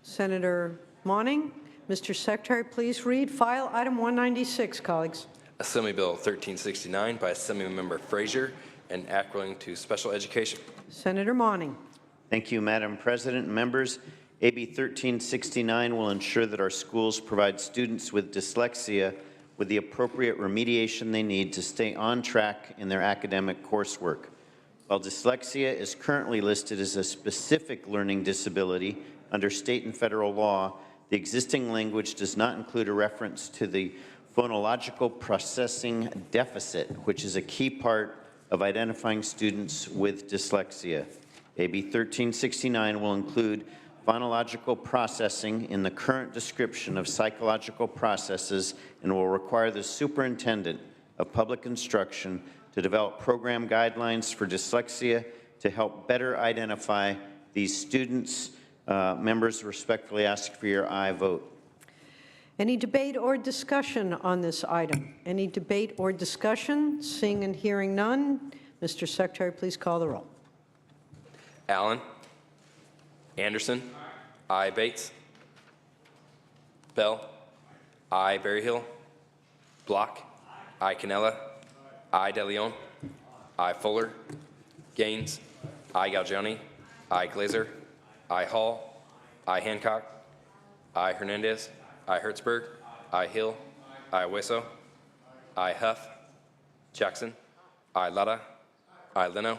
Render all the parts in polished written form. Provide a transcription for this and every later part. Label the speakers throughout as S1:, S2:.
S1: Senator Monning. Mr. Secretary, please read file item 196, colleagues.
S2: Assembly Bill 1369 by Assemblymember Frazier and according to special education.
S1: Senator Monning.
S3: Thank you, Madam President and members. AB 1369 will ensure that our schools provide students with dyslexia with the appropriate remediation they need to stay on track in their academic coursework. While dyslexia is currently listed as a specific learning disability under state and federal law, the existing language does not include a reference to the phonological processing deficit, which is a key part of identifying students with dyslexia. AB 1369 will include phonological processing in the current description of psychological processes and will require the superintendent of public instruction to develop program guidelines for dyslexia to help better identify these students. Members respectfully ask for your aye vote.
S1: Any debate or discussion on this item? Any debate or discussion? Seeing and hearing none, Mr. Secretary, please call the roll.
S2: Allen. Anderson. Aye. Bates. Bell. Aye. Berryhill. Block. Aye. Cannella. Aye. DeLeon. Aye. Fuller. Gaines. Aye. Galgiani. Aye. Glazer. Aye. Hall. Aye. Hancock. Aye. Hernandez. Aye. Hertzberg. Aye. Hill. Aye. Weso. Aye. Huff. Jackson. Aye. Lara. Aye. Leno.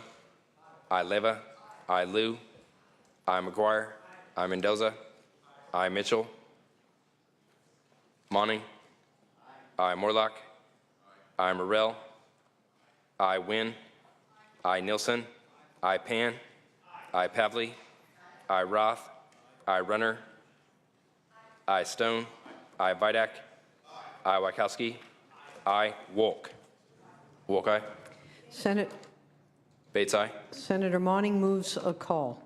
S2: Aye. Leva. Aye. Liu. Aye. McGuire. Aye. Mendoza. Aye. Mitchell. Monning. Aye. Morlock. Aye. Morrell. Aye. Wynn. Aye. Nielsen. Aye. Pan. Aye. Pavley. Aye. Roth. Aye. Runner. Aye. Stone. Aye. Vidak. Aye. Wachowski. Aye. Wolk. Wolk aye. Bates aye.
S1: Senator Monning moves a call.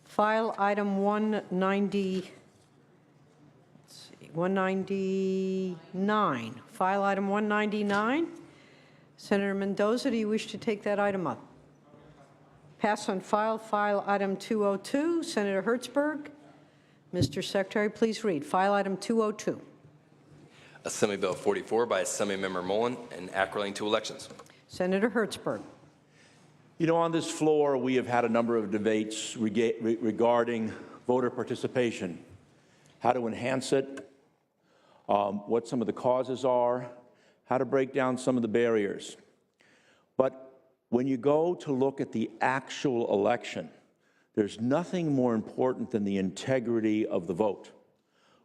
S1: File item 199. File item 199. Senator Mendoza, do you wish to take that item up? Pass on file item 202. Senator Hertzberg. Mr. Secretary, please read file item 202.
S2: Assembly Bill 44 by Assemblymember Mullen and act relating to elections.
S1: Senator Hertzberg.
S4: You know, on this floor, we have had a number of debates regarding voter participation, how to enhance it, what some of the causes are, how to break down some of the barriers. But when you go to look at the actual election, there's nothing more important than the integrity of the vote.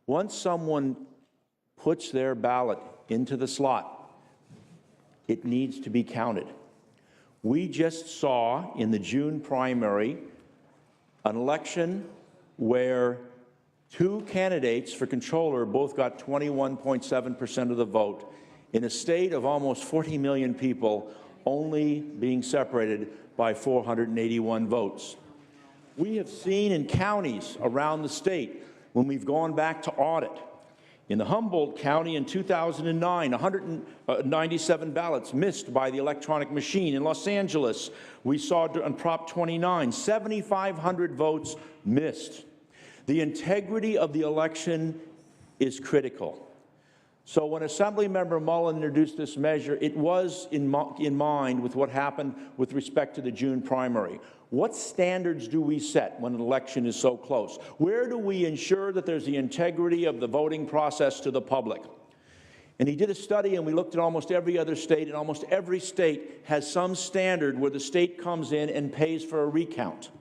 S4: Once someone puts their ballot into the slot, it needs to be counted. We just saw in the June primary an election where two candidates for controller both got 21.7% of the vote in a state of almost 40 million people, only being separated by 481 votes. We have seen in counties around the state, when we've gone back to audit, in the Humboldt County in 2009, 197 ballots missed by the electronic machine. In Los Angeles, we saw on Prop 29, 7,500 votes missed. The integrity of the election is critical. So when Assemblymember Mullen introduced this measure, it was in mind with what happened with respect to the June primary. What standards do we set when an election is so close? Where do we ensure that there's the integrity of the voting process to the public? And he did a study, and we looked at almost every other state, and almost every state has some standard where the state comes in and pays for a recount.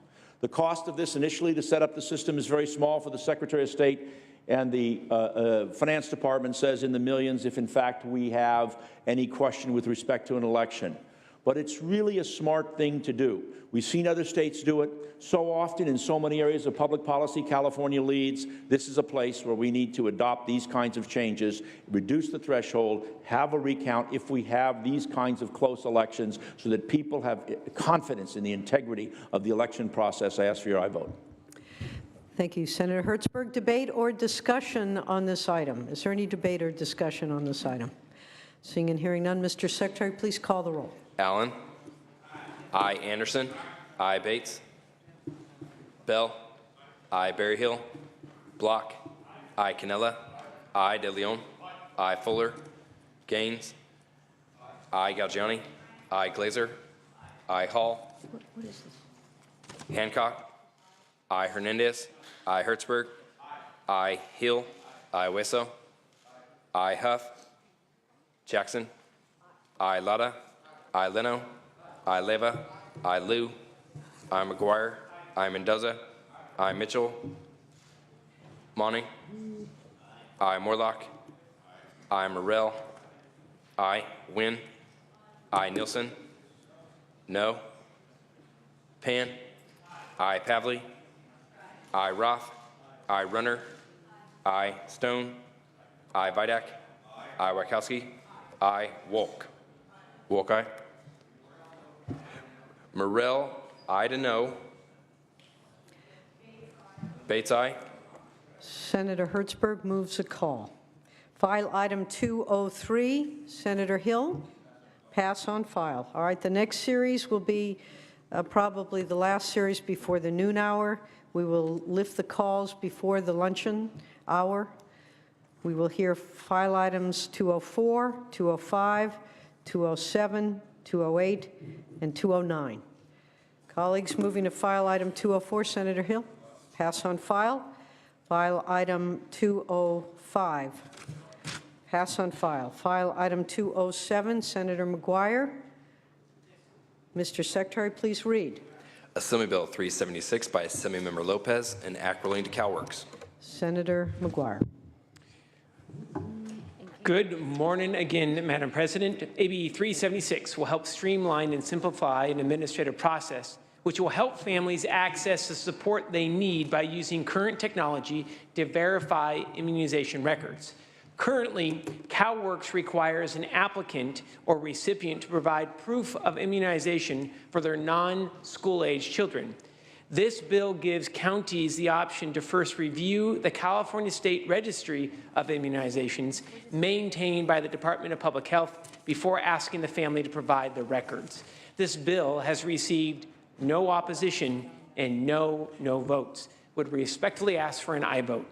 S4: The cost of this initially to set up the system is very small for the Secretary of State, and the Finance Department says in the millions if, in fact, we have any question with respect to an election. But it's really a smart thing to do. We've seen other states do it so often in so many areas of public policy. California leads. This is a place where we need to adopt these kinds of changes, reduce the threshold, have a recount if we have these kinds of close elections so that people have confidence in the integrity of the election process. I ask for your aye vote.
S1: Thank you. Senator Hertzberg, debate or discussion on this item? Is there any debate or discussion on this item? Seeing and hearing none, Mr. Secretary, please call the roll.
S2: Allen. Aye. Anderson. Aye. Bates. Bell. Aye. Berryhill. Block. I. Canella. I. De Leon. I. Fuller. Gaines. I. Galgiani. I. Glazer. I. Hall.
S1: What is this?
S2: Hancock. I. Hernandez. I. Hertzberg. I. Hill. I. Weso. I. Huff. Jackson. I. Lada. I. Leno. I. Leva. I. Liu. I. McGuire. I. Mendoza. I. Mitchell. Monty. I. Morlock. I. Morrell. I. Wynn. I. Nielsen. No. Pan. I. Pavley. I. Roth. I. Runner. I. Stone. I. Vidak. I. Wachowski. I. Wolk. Wolk, aye. Morrell, aye to no. Bates, aye.
S1: Senator Hertzberg moves a call. File item 203, Senator Hill, pass on file. All right, the next series will be probably the last series before the noon hour. We will lift the calls before the luncheon hour. We will hear file items 204, 205, 207, 208, and 209. Colleagues, moving to file item 204, Senator Hill, pass on file. File item 205, pass on file. File item 207, Senator McGuire. Mr. Secretary, please read.
S2: Assembly Bill 376 by Assemblymember Lopez, an act relating to CalWorks.
S1: Senator McGuire.
S5: Good morning again, Madam President. AB 376 will help streamline and simplify an administrative process which will help families access the support they need by using current technology to verify immunization records. Currently, CalWorks requires an applicant or recipient to provide proof of immunization for their non-school-age children. This bill gives counties the option to first review the California State Registry of Immunizations maintained by the Department of Public Health before asking the family to provide the records. This bill has received no opposition and no votes. Would respectfully ask for an aye vote.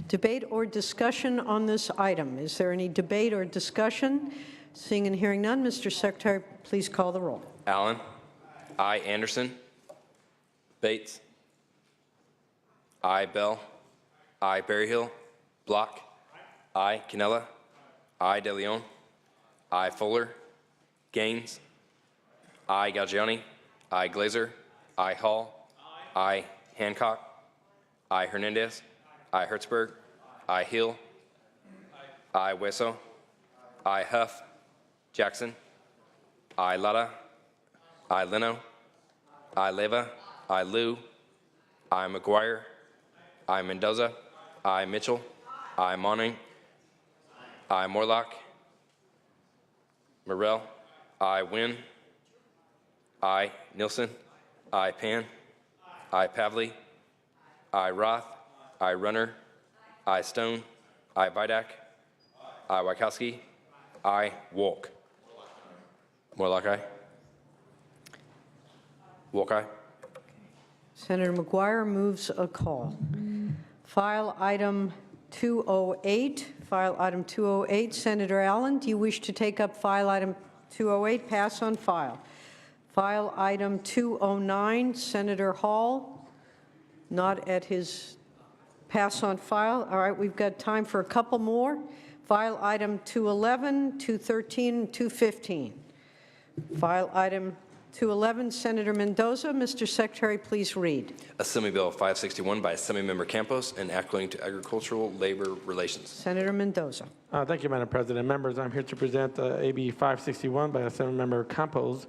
S1: Debate or discussion on this item? Is there any debate or discussion? Seeing and hearing none, Mr. Secretary, please call the roll.
S2: Allen. I. Anderson. Bates. I. Bell. I. Berryhill. Block. I. Canella. I. De Leon. I. Fuller. Gaines. I. Galgiani. I. Glazer. I. Hall. I. Hancock. I. Hernandez. I. Hertzberg. I. Hill. I. Weso. I. Huff. Jackson. I. Lada. I. Leno. I. Leva. I. Liu. I. McGuire. I. Mendoza. I. Mitchell. I. Monning. I. Morlock. Morrell. I. Wynn. I. Nielsen. I. Pan. I. Pavley. I. Roth. I. Runner. I. Stone. I. Vidak. I. Wachowski. I. Wolk. Morlock, aye. Wolk, aye.
S1: Senator McGuire moves a call. File item 208. File item 208. Senator Allen, do you wish to take up file item 208? Pass on file. File item 209. Senator Hall, not at his pass on file. All right, we've got time for a couple more. File item 211, 213, and 215. File item 211, Senator Mendoza. Mr. Secretary, please read.
S2: Assembly Bill 561 by Assemblymember Campos, an act relating to agricultural labor relations.
S1: Senator Mendoza.
S6: Thank you, Madam President. Members, I'm here to present AB 561 by Assemblymember Campos,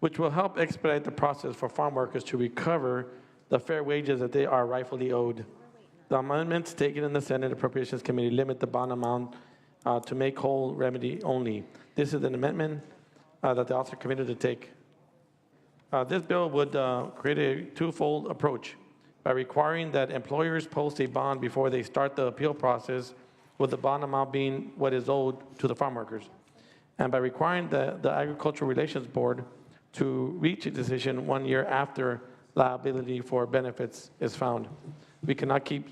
S6: which will help expedite the process for farm workers to recover the fair wages that they are rightfully owed. The amendments taken in the Senate Appropriations Committee limit the bond amount to make whole remedy only. This is an amendment that the officer committed to take. This bill would create a twofold approach by requiring that employers post a bond before they start the appeal process, with the bond amount being what is owed to the farm workers, and by requiring the Agricultural Relations Board to reach a decision 1 year after liability for benefits is found. We cannot keep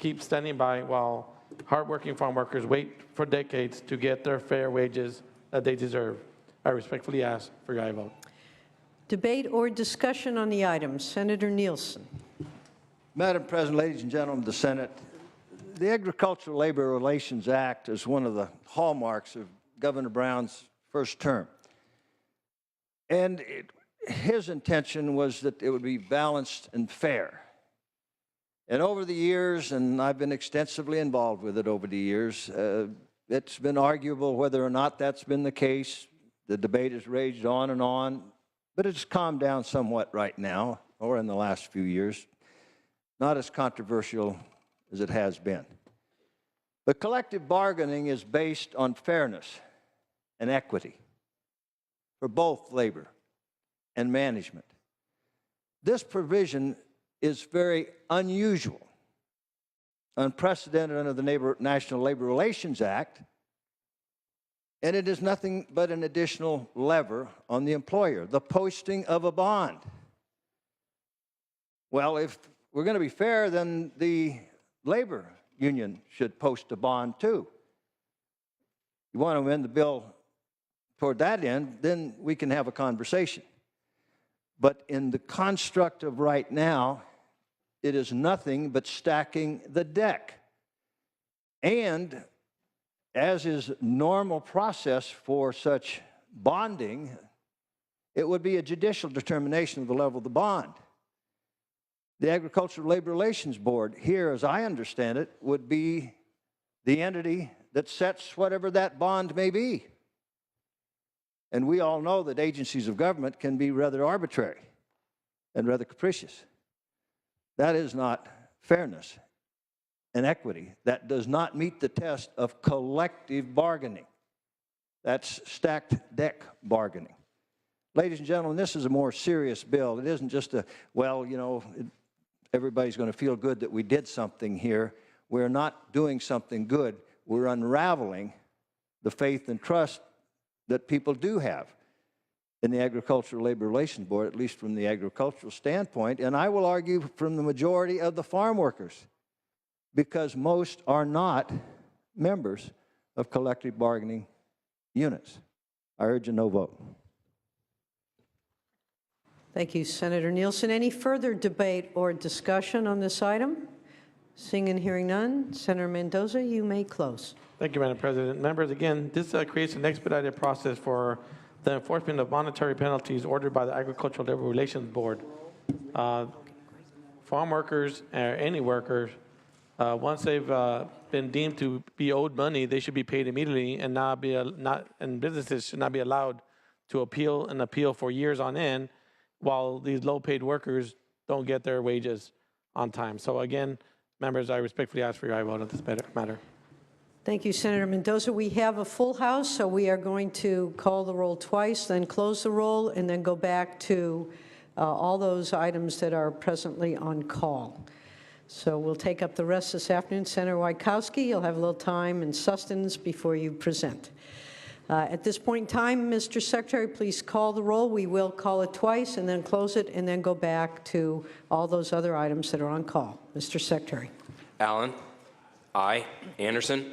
S6: keep standing by while hardworking farm workers wait for decades to get their fair wages that they deserve. I respectfully ask for your aye vote.
S1: Debate or discussion on the item. Senator Nielsen.
S7: Madam President, ladies and gentlemen of the Senate, the Agricultural Labor Relations Act is one of the hallmarks of Governor Brown's first term. And his intention was that it would be balanced and fair. And over the years, and I've been extensively involved with it over the years, it's been arguable whether or not that's been the case. The debate has raged on, but it's calmed down somewhat right now, or in the last few years. Not as controversial as it has been. But collective bargaining is based on fairness and equity for both labor and management. This provision is very unusual, unprecedented under the National Labor Relations Act, and it is nothing but an additional lever on the employer, the posting of a bond. Well, if we're going to be fair, then the labor union should post a bond too. You want to amend the bill toward that end, then we can have a conversation. But in the construct of right now, it is nothing but stacking the deck. And as is normal process for such bonding, it would be a judicial determination of the level of the bond. The Agricultural Labor Relations Board here, as I understand it, would be the entity that sets whatever that bond may be. And we all know that agencies of government can be rather arbitrary and rather capricious. That is not fairness and equity. That does not meet the test of collective bargaining. That's stacked deck bargaining. Ladies and gentlemen, this is a more serious bill. It isn't just a, well, you know, everybody's going to feel good that we did something here. We're not doing something good. We're unraveling the faith and trust that people do have in the Agricultural Labor Relations Board, at least from the agricultural standpoint, and I will argue from the majority of the farm workers, because most are not members of collective bargaining units. I urge a no vote.
S1: Thank you, Senator Nielsen. Any further debate or discussion on this item? Seeing and hearing none, Senator Mendoza, you may close.
S6: Thank you, Madam President. Members, again, this creates an expedited process for the enforcement of monetary penalties ordered by the Agricultural Labor Relations Board. Farm workers, or any workers, once they've been deemed to be owed money, they should be paid immediately, and and businesses should not be allowed to appeal for years on end, while these low-paid workers don't get their wages on time. So again, members, I respectfully ask for your aye vote on this matter.
S1: Thank you, Senator Mendoza. We have a full House, so we are going to call the roll twice, then close the roll, and then go back to all those items that are presently on call. So we'll take up the rest this afternoon. Senator Wieckowski, you'll have a little time and sustenance before you present. At this point in time, Mr. Secretary, please call the roll. We will call it twice and then close it and then go back to all those other items that are on call. Mr. Secretary.
S2: Allen. Aye. Anderson.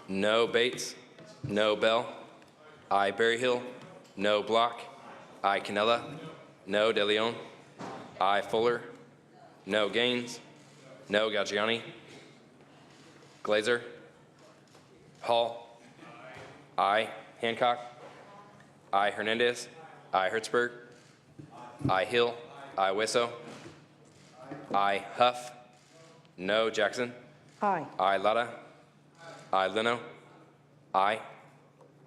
S2: No. Bates. No. Bell. Aye. Berryhill. No. Block. Aye. Cannella. No. De Leon. Aye. Fuller. No. Gaines. No. Galgiani. Glazer. Hall. Aye. Hancock. Aye. Hernandez. Aye. Hertzberg. Aye. Hill. Aye. Wisso. Aye. Huff. No. Jackson.
S1: Aye.
S2: Aye. Lada. Aye. Leno. Aye.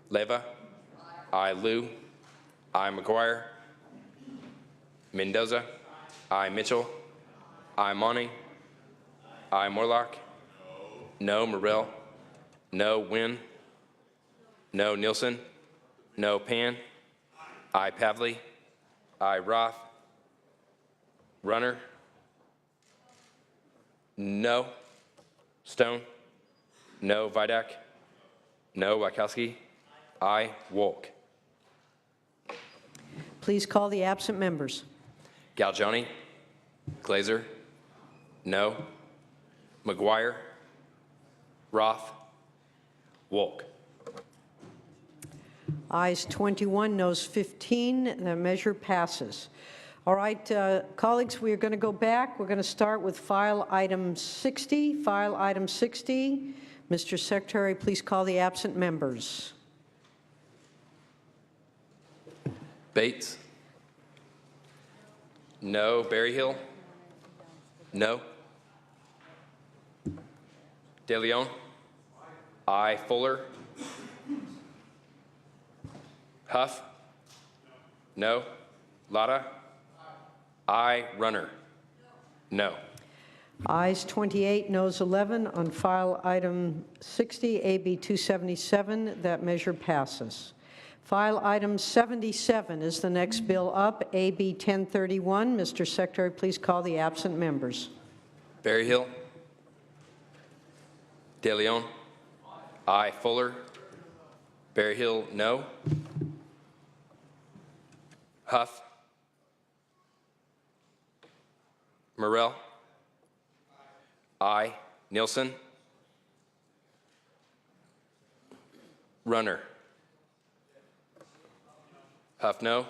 S2: Leva. Aye. Liu. Aye. McGuire. Mendoza. Aye. Mitchell. Aye. Monty. Aye. Morlock. No. Morrell. No. Wynn. No. Nielsen. No. Pan. Aye. Pavley. Aye. Roth. Runner. No. Stone. No. Vidak. No. Wieckowski. Aye. Wolk.
S1: Please call the absent members.
S2: Galgiani. Glazer. No. McGuire, Roth, Wolk.
S1: Ayes 21, noes 15. The measure passes. All right, colleagues, we are going to go back. We're going to start with file item 60. File item 60. Mr. Secretary, please call the absent members.
S2: Bates? No. Berryhill? No. De Leon? Aye. Fuller? Huff? No. Lotta? Aye. Runner? No.
S1: Ayes 28, noes 11. On file item 60, AB 277, that measure passes. File item 77 is the next bill up, AB 1031. Mr. Secretary, please call the absent members.
S2: Berryhill? De Leon? Aye. Fuller? Berryhill? No. Huff? Morrell? Aye. Nielsen? Runner? Huff, no.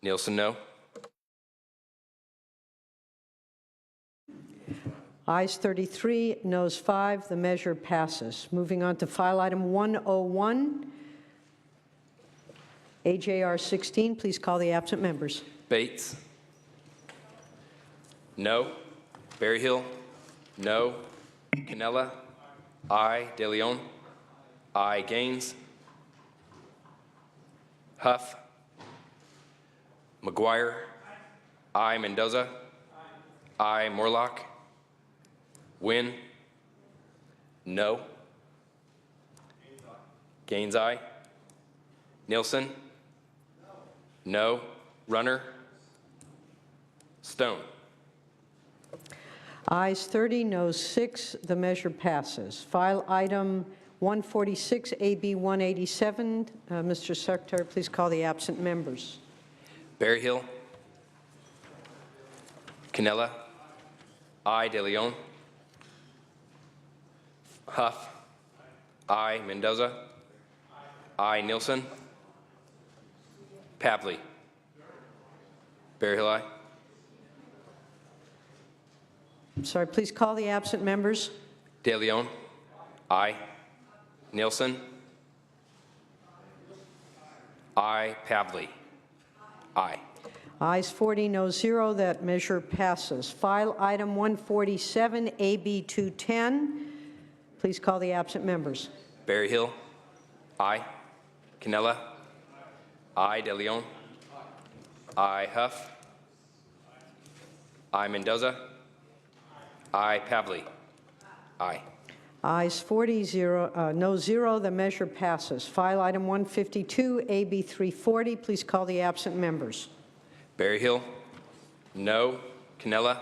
S2: Nielsen, no.
S1: Ayes 33, noes 5. The measure passes. Moving on to file item 101, AJR 16. Please call the absent members.
S2: Bates? No. Berryhill? No. Canella? Aye. De Leon? Aye. Gaines? Huff? McGuire? Aye. Mendoza? Aye. Morlock? Wynn? No. Gaines, aye. Nielsen? No. Runner? Stone?
S1: Ayes 30, noes 6. The measure passes. File item 146, AB 187. Mr. Secretary, please call the absent members.
S2: Berryhill? Canella? Aye. De Leon? Huff? Aye. Mendoza? Aye. Nielsen? Pavley? Berryhill, aye.
S1: I'm sorry, please call the absent members.
S2: De Leon? Aye. Nielsen? Aye. Pavley? Aye.
S1: Ayes 40, noes 0. That measure passes. File item 147, AB 210. Please call the absent members.
S2: Berryhill? Aye. Canella? Aye. De Leon? Aye. Huff? Aye. Mendoza? Aye. Pavley? Aye.
S1: Ayes 40, no 0. The measure passes. File item 152, AB 340. Please call the absent members.
S2: Berryhill? No. Canella?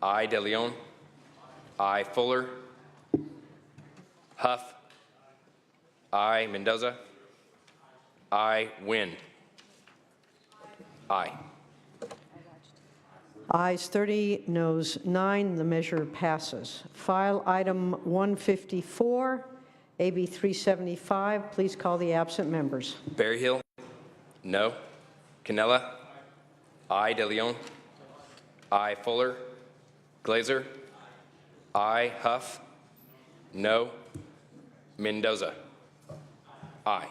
S2: Aye. De Leon? Aye. Fuller? Huff? Aye. Mendoza? Aye. Wynn? Aye.
S1: Ayes 30, noes 9. The measure passes. File item 154, AB 375. Please call the absent members.
S2: Berryhill? No. Canella? Aye. De Leon? Aye. Fuller? Glazer? Aye. Huff? No. Mendoza? Aye.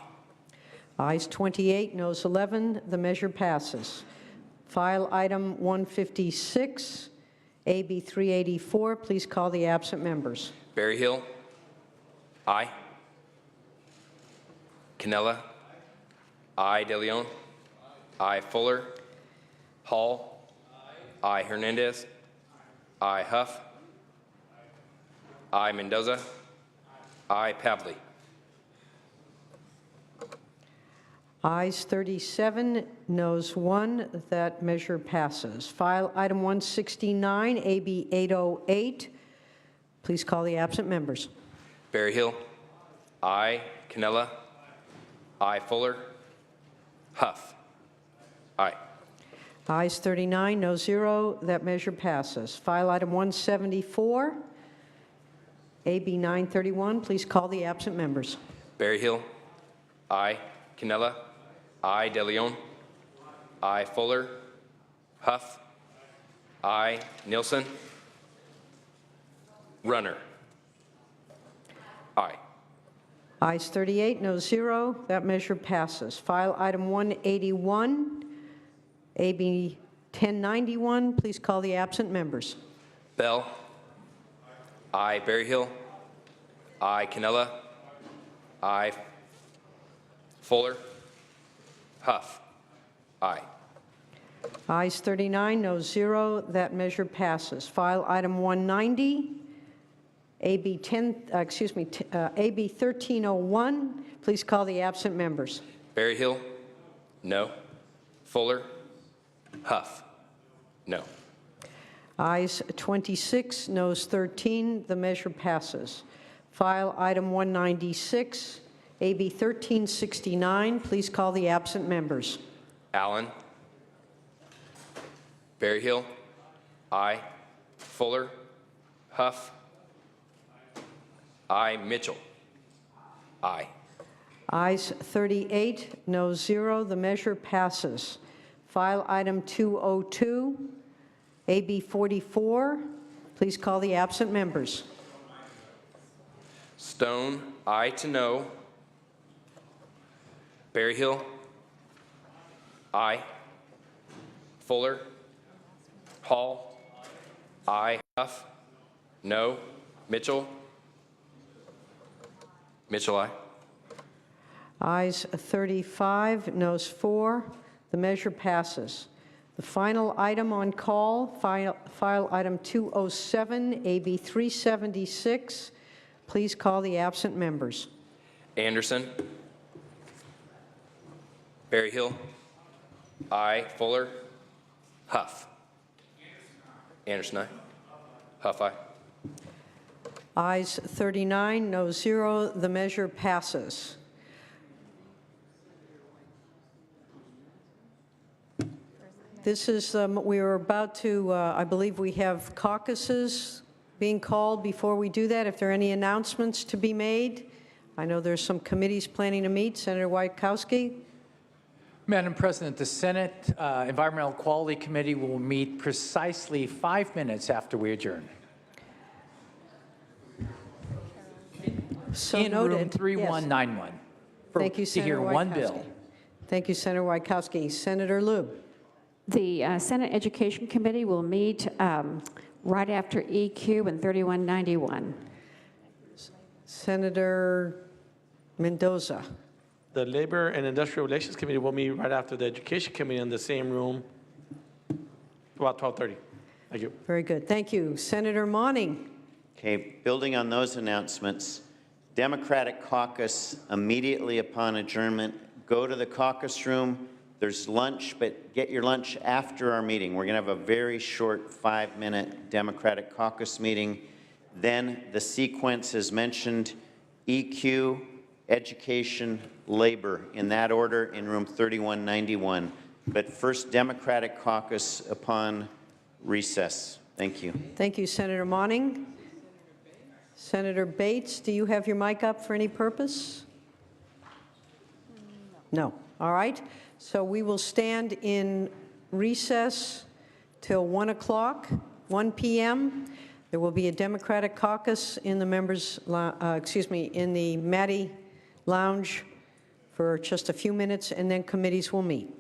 S1: Ayes 28, noes 11. The measure passes. File item 156, AB 384. Please call the absent members.
S2: Berryhill? Aye. Canella? Aye. De Leon? Aye. Fuller? Hall? Aye. Hernandez? Aye. Huff? Aye. Mendoza? Aye. Pavley?
S1: Ayes 37, noes 1. That measure passes. File item 169, AB 808. Please call the absent members.
S2: Berryhill? Aye. Canella? Aye. Fuller? Huff? Aye.
S1: Ayes 39, no 0. That measure passes. File item 174, AB 931. Please call the absent members.
S2: Berryhill. Aye. Canella. Aye. DeLeon. Aye. Fuller. Huff. Aye. Nielsen. Runner. Aye.
S1: Ayes 38, no 0. That measure passes. File item 181, AB 1091. Please call the absent members.
S2: Bell. Aye. Berryhill. Aye. Canella. Aye. Fuller. Huff. Aye.
S1: Ayes 39, no 0. That measure passes. File item 190, AB 1301. Please call the absent members.
S2: Berryhill. No. Fuller. Huff. No.
S1: Ayes 26, noes 13. The measure passes. File item 196, AB 1369. Please call the absent members.
S2: Allen. Berryhill. Aye. Fuller. Huff. Aye. Mitchell. Aye.
S1: Ayes 38, no 0. The measure passes. File item 202, AB 44. Please call the absent members.
S2: Stone. Aye to no. Berryhill. Aye. Fuller. Hall. Aye. Huff. No. Mitchell. Mitchell, aye.
S1: Ayes 35, noes 4. The measure passes. The final item on call, file item 207, AB 376. Please call the absent members.
S2: Anderson. Berryhill. Aye. Fuller. Huff. Anderson, aye. Huff, aye.
S1: Ayes 39, no 0. The measure passes. This is, we are about to, I believe we have caucuses being called. Before we do that, if there are any announcements to be made, I know there's some committees planning to meet. Senator Wieckowski.
S8: Madam President, the Senate Environmental Quality Committee will meet precisely 5 minutes after we adjourn.
S1: So
S8: in
S1: noted.
S8: room 3191.
S1: Yes. Thank you,
S8: to
S1: Senator
S8: hear one
S1: Wieckowski.
S8: bill.
S1: Thank you, Senator Wieckowski. Senator Lube.
S9: The Senate Education Committee will meet right after EQ and 3191.
S1: Senator Mendoza.
S6: The Labor and Industrial Relations Committee will meet right after the Education Committee in the same room, about 12:30. Thank you.
S1: Very good. Thank you. Senator Monning.
S3: Okay, building on those announcements, Democratic caucus, immediately upon adjournment, go to the caucus room. There's lunch, but get your lunch after our meeting. We're going to have a very short 5-minute Democratic caucus meeting. Then the sequence is mentioned, EQ, education, labor, in that order in room 3191. But first, Democratic caucus upon recess. Thank you.
S1: Thank you, Senator Monning. Senator Bates, do you have your mic up for any purpose? No. All right. So we will stand in recess till 1 o'clock, 1 p.m. There will be a Democratic caucus in the in the Maddie Lounge for just a few minutes, and then committees will meet.